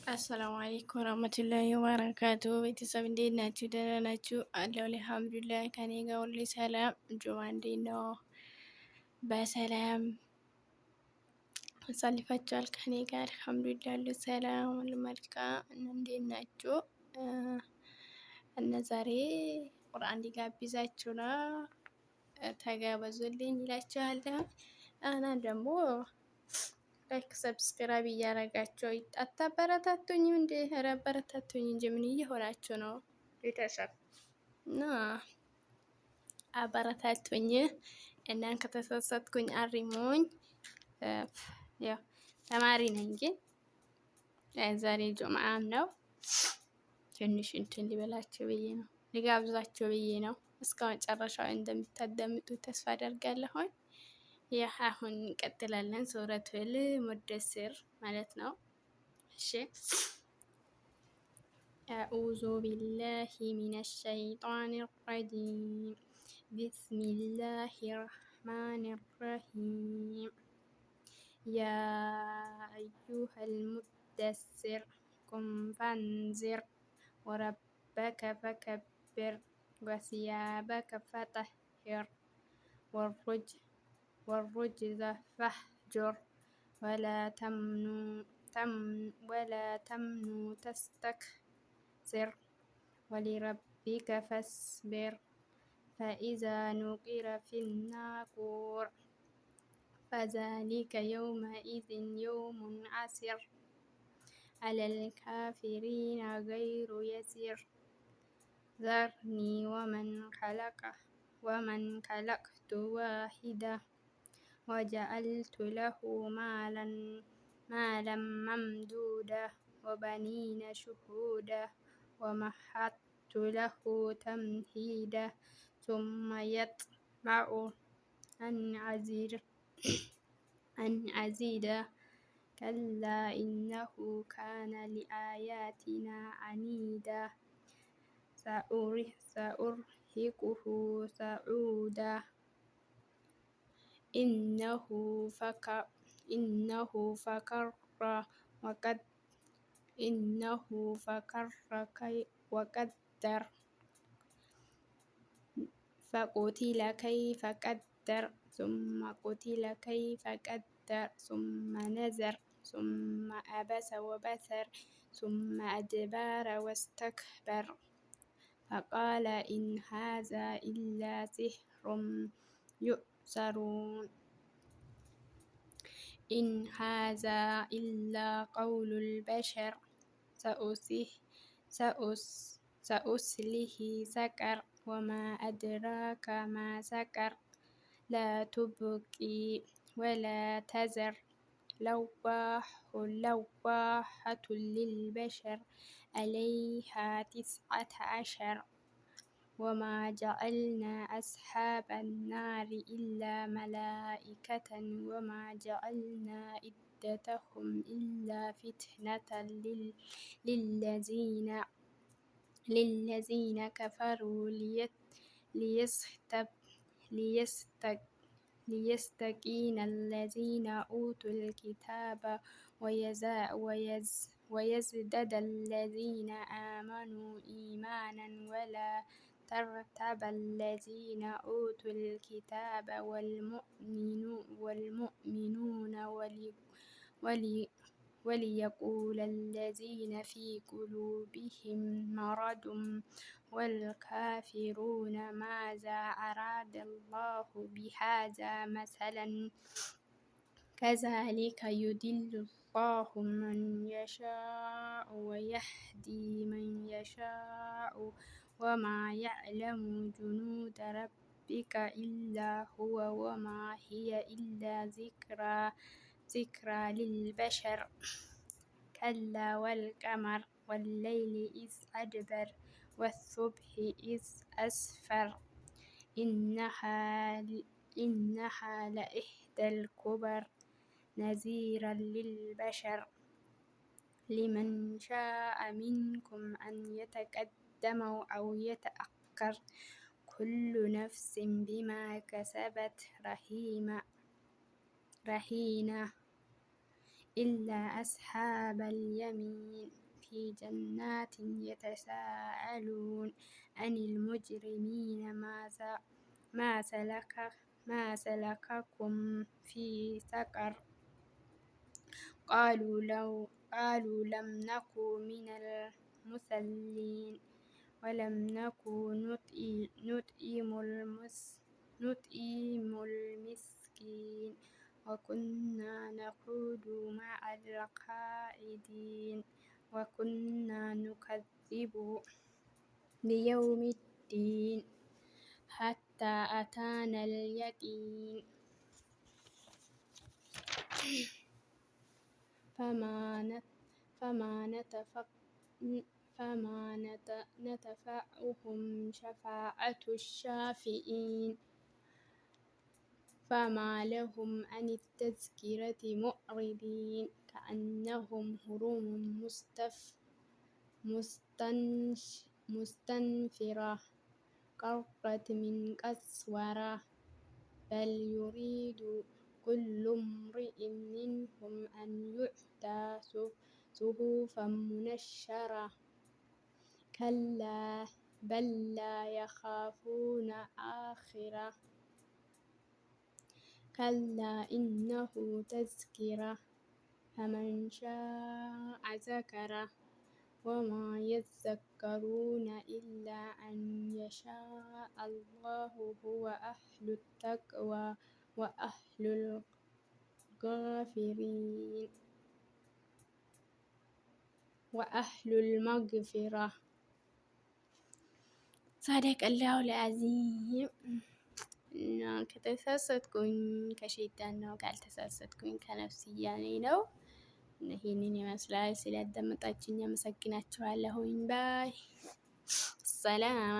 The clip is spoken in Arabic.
አሰላሙ አለይኩም ወረህመቱላሂ ወበረካቱ። ቤተሰብ እንዴት ናችሁ? ደህና ናችሁ? አለሁ አልሐምዱሊላህ። ከኔ ጋር ሁሌ ሰላም። ጁማ እንዴት ነው? በሰላም አሳልፋችኋል? ከኔ ጋር አልሐምዱሊላህ ሁሉ ሰላም፣ ሁሉ መልካም። እንዴት ናችሁ? እነ ዛሬ ቁርአን ሊጋብዛችሁ ነው። ተጋበዙልኝ ይላችኋለሁ። እና ደግሞ ላይክ ሰብስክራይብ እያረጋቸው አታበረታቱኝም እንዴ? ኧረ አበረታቱኝ እንጂ ምን እየሆናችሁ ነው? ቤተሰብ እና አበረታቱኝ። እናን ከተሳሳትኩኝ አሪሙኝ። ያው ተማሪ ነኝ ግን ዛሬ ጁምዓም ነው። ትንሽ እንትን ሊበላቸው ብዬ ነው፣ ሊጋብዛቸው ብዬ ነው። እስከ መጨረሻው እንደምታዳምጡ ተስፋ አደርጋለሁኝ። ይህ አሁን እንቀጥላለን። ሱረቱል ሙደሲር ማለት ነው። እሺ አዑዙ ቢላሂ ሚነ ሸይጣን ረጂም ቢስሚላሂ ረህማን ረሂም ያ አዩሀል ሙደሲር ቁም ፈንዚር ወረበከ ፈከብር ወሲያበከ ፈጠሂር والرجز فاهجر ولا تمنن تستكثر ولربك فاصبر فإذا نقر في الناقور فذلك يومئذ يوم عسير على الكافرين غير يسير ذرني ومن خلقت واحدا وجعلت له مالا ممدودا وبنين شهودا ومهدت له تمهيدا ثم يطمع أن أزيد كلا إنه كان لآياتنا عنيدا سأرهقه صعودا إنه فكر وقدر فقتل كيف قدر ثم قتل كيف قدر ثم نظر ثم عبس وبسر ثم أدبر واستكبر فقال إن هذا إلا سحر يؤثر إن هذا إلا قول البشر سأصليه سقر وما أدراك ما سقر لا تبقي ولا تذر لواحة للبشر عليها 19 وما جعلنا أصحاب النار إلا ملائكة وما جعلنا عدتهم إلا فتنة للذين كفروا ليستكين الذين أوتوا الكتاب ويزداد الذين آمنوا إيمانا ولا ترتاب الذين أوتوا الكتاب والمؤمنون وليقول الذين في قلوبهم مرض والكافرون ماذا أراد الله بهذا مثلا كذلك يضل الله من يشاء ويهدي من يشاء وما يعلم جنود ربك إلا هو وما هي إلا ذكرى للبشر كلا والقمر والليل إذ أدبر والصبح إذ أسفر إنها لإحدى الكبر نذيرا للبشر لمن شاء منكم أن يتقدم أو يتأخر كل نفس بما كسبت رهينة إلا أصحاب اليمين في جنات يتساءلون عن المجرمين ما سلك ما سلككم في سقر قالوا لم نك من المصلين ولم نك نطعم المسكين وكنا نخوض مع الخائضين وكنا نكذب بيوم الدين حتى أتانا اليقين فما نتفعهم شفاعة الشافعين فما لهم عن التذكرة معرضين كأنهم حمر مستنفرة فرت من قسورة بل يريد كل امرئ منهم أن يؤتى صحفا منشرة كلا بل لا يخافون آخرة كلا إنه تذكرة فمن شاء ذكره وما يذكرون إلا أن يشاء الله هو أهل التقوى وأهل المغفرة. صدق الله العظيم. ከተሳሳትኩኝ ከሸይጣን ነው፣ ካልተሳሳትኩኝ ከነፍስያ ነው። ይህንን ይመስላል። ስላዳመጣችሁኝ አመሰግናችኋለሁኝ። ባይ ሰላም